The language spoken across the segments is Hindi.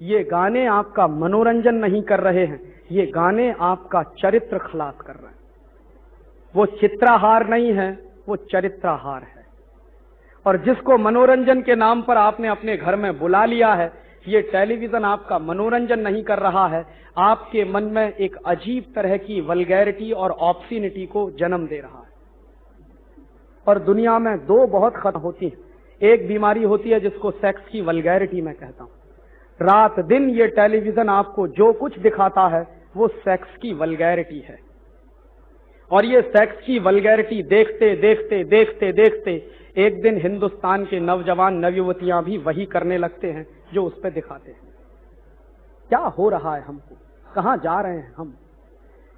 ये गाने आपका मनोरंजन नहीं कर रहे हैं, ये गाने आपका चरित्र खलास कर रहे हैं। वो चित्रहार नहीं है, वो चरित्रहार है। और जिसको मनोरंजन के नाम पर आपने अपने घर में बुला लिया है, ये टेलीविजन आपका मनोरंजन नहीं कर रहा है, आपके मन में एक अजीब तरह की वल्गैरिटी और ऑब्सिनिटी को जन्म दे रहा है। और दुनिया में दो बहुत खत्म होती है। एक बीमारी होती है जिसको सेक्स की वल्गैरिटी मैं कहता हूं। रात दिन ये टेलीविजन आपको जो कुछ दिखाता है वो सेक्स की वल्गैरिटी है। और ये सेक्स की वल्गैरिटी देखते देखते देखते देखते एक दिन हिंदुस्तान के नौजवान नवयुवतियां भी वही करने लगते हैं जो उस पर दिखाते हैं। क्या हो रहा है हमको, कहां जा रहे हैं हम?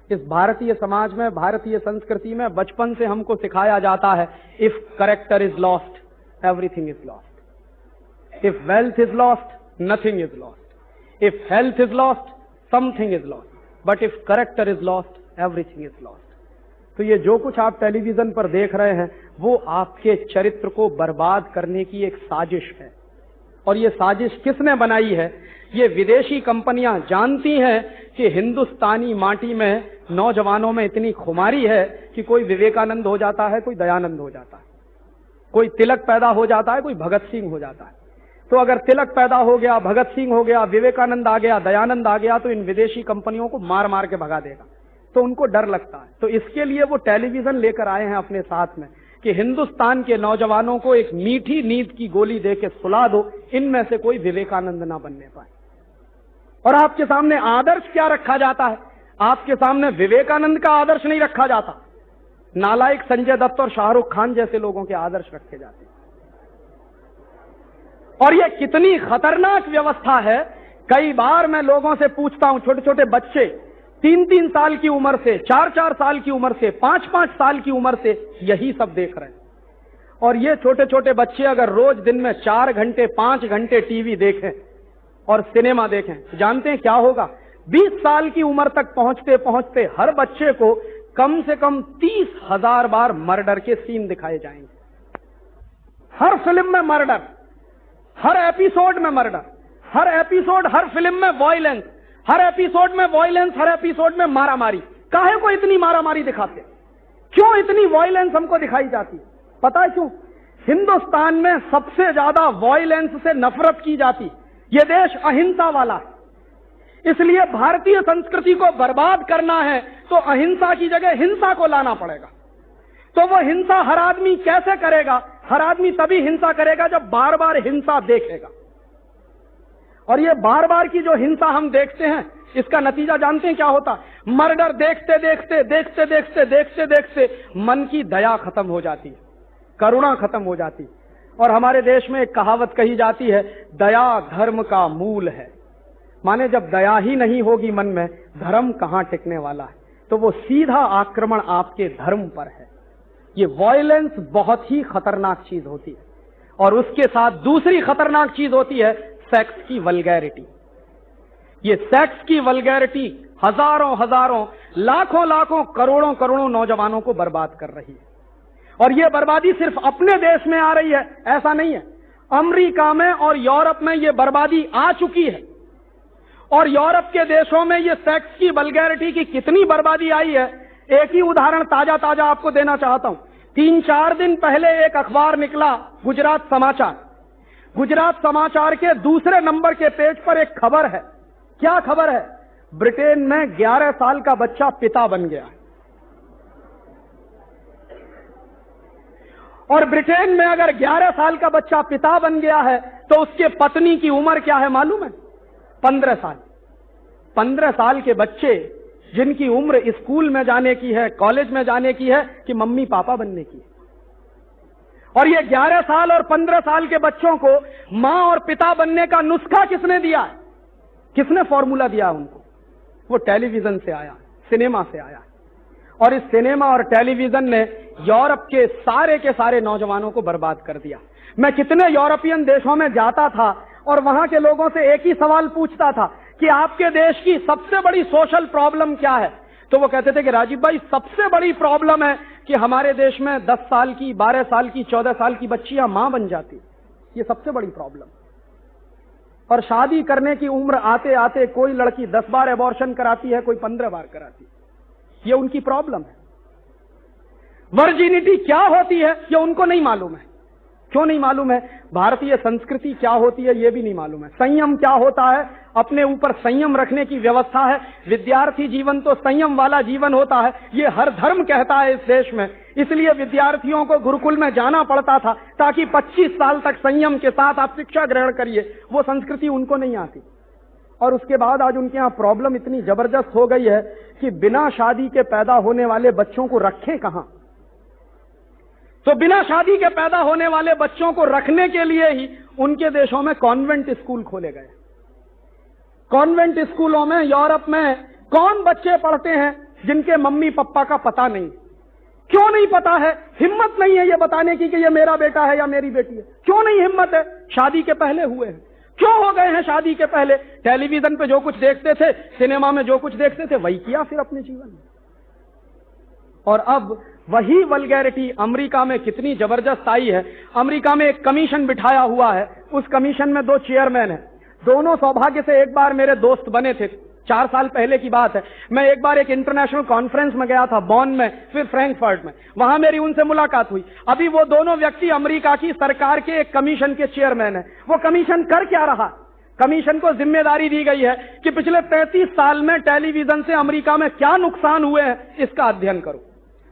इस भारतीय समाज में, भारतीय संस्कृति में बचपन से हमको सिखाया जाता है, if character is lost everything is lost, if wealth is lost nothing is lost, if health is lost something is lost, but if character is lost everything is lost. तो ये जो कुछ आप टेलीविजन पर देख रहे हैं वो आपके चरित्र को बर्बाद करने की एक साजिश है। और ये साजिश किसने बनाई है? ये विदेशी कंपनियां जानती हैं कि हिंदुस्तानी माटी में नौजवानों में इतनी खुमारी है कि कोई विवेकानंद हो जाता है, कोई दयानंद हो जाता है, कोई तिलक पैदा हो जाता है, कोई भगत सिंह हो जाता है। तो अगर तिलक पैदा हो गया, भगत सिंह हो गया, विवेकानंद आ गया, दयानंद आ गया, तो इन विदेशी कंपनियों को मार मार के भगा देगा। तो उनको डर लगता है। तो इसके लिए वो टेलीविजन लेकर आए हैं अपने साथ में कि हिंदुस्तान के नौजवानों को एक मीठी नींद की गोली दे के सुला दो, इनमें से कोई विवेकानंद ना बनने पाए। और आपके सामने आदर्श क्या रखा जाता है? आपके सामने विवेकानंद का आदर्श नहीं रखा जाता, नालायक संजय दत्त और शाहरुख खान जैसे लोगों के आदर्श रखे जाते हैं। और ये कितनी खतरनाक व्यवस्था है। कई बार मैं लोगों से पूछता हूं, छोटे छोटे बच्चे 3-3 साल की उम्र से, 4-4 साल की उम्र से, 5-5 साल की उम्र से यही सब देख रहे हैं। और ये छोटे छोटे बच्चे अगर रोज दिन में 4 घंटे 5 घंटे टीवी देखें और सिनेमा देखें, जानते हैं क्या होगा? 20 साल की उम्र तक पहुंचते पहुंचते हर बच्चे को कम से कम 30,000 बार मर्डर के सीन दिखाए जाएंगे। हर फिल्म में मर्डर, हर एपिसोड में मर्डर, हर एपिसोड, हर फिल्म में वॉयलेंस, हर एपिसोड में वॉयलेंस, हर एपिसोड में मारामारी। काहे को इतनी मारामारी दिखाते? क्यों इतनी वॉयलेंस हमको दिखाई जाती? पता है क्यों? हिंदुस्तान में सबसे ज्यादा वॉयलेंस से नफरत की जाती। यह देश अहिंसा वाला है, इसलिए भारतीय संस्कृति को बर्बाद करना है तो अहिंसा की जगह हिंसा को लाना पड़ेगा। तो वो हिंसा हर आदमी कैसे करेगा? हर आदमी तभी हिंसा करेगा जब बार बार हिंसा देखेगा। और ये बार बार की जो हिंसा हम देखते हैं, इसका नतीजा जानते हैं क्या होता? मर्डर देखते देखते देखते देखते देखते देखते मन की दया खत्म हो जाती है, करुणा खत्म हो जाती है। और हमारे देश में एक कहावत कही जाती है, दया धर्म का मूल है। माने जब दया ही नहीं होगी मन में, धर्म कहां टिकने वाला है? तो वो सीधा आक्रमण आपके धर्म पर है। ये वॉयलेंस बहुत ही खतरनाक चीज होती है। और उसके साथ दूसरी खतरनाक चीज होती है सेक्स की वल्गैरिटी। ये सेक्स की वल्गैरिटी हजारों हजारों, लाखों लाखों, करोड़ों करोड़ों नौजवानों को बर्बाद कर रही है। और ये बर्बादी सिर्फ अपने देश में आ रही है ऐसा नहीं है, अमेरिका में और यूरोप में ये बर्बादी आ चुकी है। और यूरोप के देशों में ये सेक्स की वल्गैरिटी की कितनी बर्बादी आई है, एक ही उदाहरण ताजा ताजा आपको देना चाहता हूं। 3-4 दिन पहले एक अखबार निकला, गुजरात समाचार। गुजरात समाचार के दूसरे नंबर के पेज पर एक खबर है। क्या खबर है? ब्रिटेन में 11 साल का बच्चा पिता बन गया। और ब्रिटेन में अगर 11 साल का बच्चा पिता बन गया है तो उसके पत्नी की उम्र क्या है मालूम है? 15 साल। 15 साल के बच्चे जिनकी उम्र स्कूल में जाने की है, कॉलेज में जाने की है कि मम्मी पापा बनने की है। और ये 11 साल और 15 साल के बच्चों को मां और पिता बनने का नुस्खा किसने दिया है? किसने फॉर्मूला दिया उनको? वो टेलीविजन से आया, सिनेमा से आया। और इस सिनेमा और टेलीविजन ने यूरोप के सारे नौजवानों को बर्बाद कर दिया। मैं कितने यूरोपियन देशों में जाता था और वहां के लोगों से एक ही सवाल पूछता था कि आपके देश की सबसे बड़ी सोशल प्रॉब्लम क्या है? तो वो कहते थे कि राजीव भाई, सबसे बड़ी प्रॉब्लम है कि हमारे देश में 10 साल की, 12 साल की, 14 साल की बच्चियां मां बन जाती। ये सबसे बड़ी प्रॉब्लम। और शादी करने की उम्र आते आते कोई लड़की 10 बार एबॉर्शन कराती है, कोई 15 बार कराती है। ये उनकी प्रॉब्लम है। वर्जिनिटी क्या होती है ये उनको नहीं मालूम है। क्यों नहीं मालूम है? भारतीय संस्कृति क्या होती है ये भी नहीं मालूम है। संयम क्या होता है, अपने ऊपर संयम रखने की व्यवस्था है। विद्यार्थी जीवन तो संयम वाला जीवन होता है, ये हर धर्म कहता है इस देश में। इसलिए विद्यार्थियों को गुरुकुल में जाना पड़ता था ताकि 25 साल तक संयम के साथ आप शिक्षा ग्रहण करिए। वो संस्कृति उनको नहीं आती। और उसके बाद आज उनके यहां प्रॉब्लम इतनी जबरदस्त हो गई है कि बिना शादी के पैदा होने वाले बच्चों को रखें कहां। तो बिना शादी के पैदा होने वाले बच्चों को रखने के लिए ही उनके देशों में कॉन्वेंट स्कूल खोले गए। कॉन्वेंट स्कूलों में यूरोप में कौन बच्चे पढ़ते हैं जिनके मम्मी पापा का पता नहीं? क्यों नहीं पता है? हिम्मत नहीं है ये बताने की कि ये मेरा बेटा है या मेरी बेटी है। क्यों नहीं हिम्मत है? शादी के पहले हुए हैं। क्यों हो गए हैं शादी के पहले? टेलीविजन पे जो कुछ देखते थे, सिनेमा में जो कुछ देखते थे, वही किया फिर अपने जीवन में। और अब वही वल्गैरिटी अमेरिका में कितनी जबरदस्त आई है। अमेरिका में एक कमीशन बिठाया हुआ है, उस कमीशन में 2 चेयरमैन हैं। दोनों सौभाग्य से एक बार मेरे दोस्त बने थे, 4 साल पहले की बात है। मैं एक बार एक इंटरनेशनल कॉन्फ्रेंस में गया था, बॉन में, फिर फ्रैंकफर्ट में। वहां मेरी उनसे मुलाकात हुई। अभी वो दोनों व्यक्ति अमेरिका की सरकार के एक कमीशन के चेयरमैन हैं। वो कमीशन कर क्या रहा? कमीशन को जिम्मेदारी दी गई है कि पिछले 33 साल में टेलीविजन से अमेरिका में क्या नुकसान हुए हैं इसका अध्ययन करो।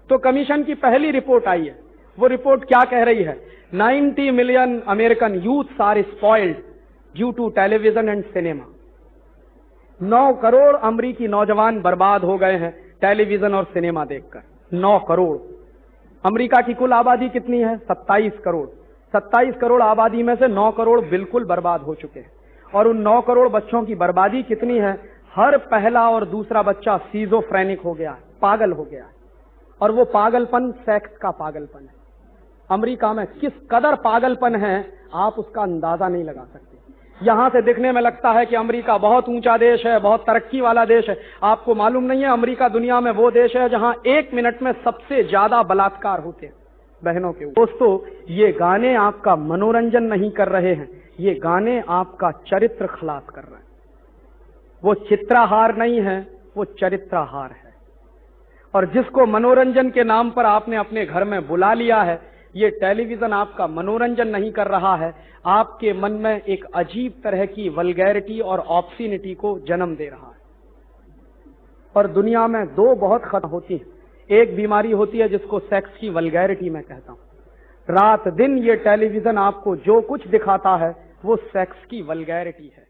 तो कमीशन की पहली रिपोर्ट आई है। वो रिपोर्ट क्या कह रही है? 90 million American youths are spoiled due to television and cinema. 9 crore अमेरिकी नौजवान बर्बाद हो गए हैं टेलीविजन और सिनेमा देखकर। 9 करोड़। अमेरिका की कुल आबादी कितनी है? 27 करोड़। 27 करोड़ आबादी में से 9 करोड़ बिल्कुल बर्बाद हो चुके हैं। और उन 9 करोड़ बच्चों की बर्बादी कितनी है? हर पहला और दूसरा बच्चा सीजोफ्रेनिक हो गया, पागल हो गया। और वो पागलपन सेक्स का पागलपन है। अमेरिका में किस कदर पागलपन है आप उसका अंदाजा नहीं लगा सकते। यहां से दिखने में लगता है कि अमेरिका बहुत ऊंचा देश है, बहुत तरक्की वाला देश है। आपको मालूम नहीं है अमेरिका दुनिया में वो देश है जहां 1 मिनट में सबसे ज्यादा बलात्कार होते हैं बहनों के ऊपर। दोस्तों, ये गाने आपका मनोरंजन नहीं कर रहे हैं, ये गाने आपका चरित्र खलास कर रहे हैं। वो चित्रहार नहीं है, वो चरित्रहार है। और जिसको मनोरंजन के नाम पर आपने अपने घर में बुला लिया है, ये टेलीविजन आपका मनोरंजन नहीं कर रहा है, आपके मन में एक अजीब तरह की वल्गैरिटी और ऑब्सिनिटी को जन्म दे रहा है। और दुनिया में 2 बहुत खतरनाक होती है। एक बीमारी होती है जिसको सेक्स की वल्गैरिटी मैं कहता हूं। रात दिन ये टेलीविजन आपको जो कुछ दिखाता है वो सेक्स की वल्गैरिटी है।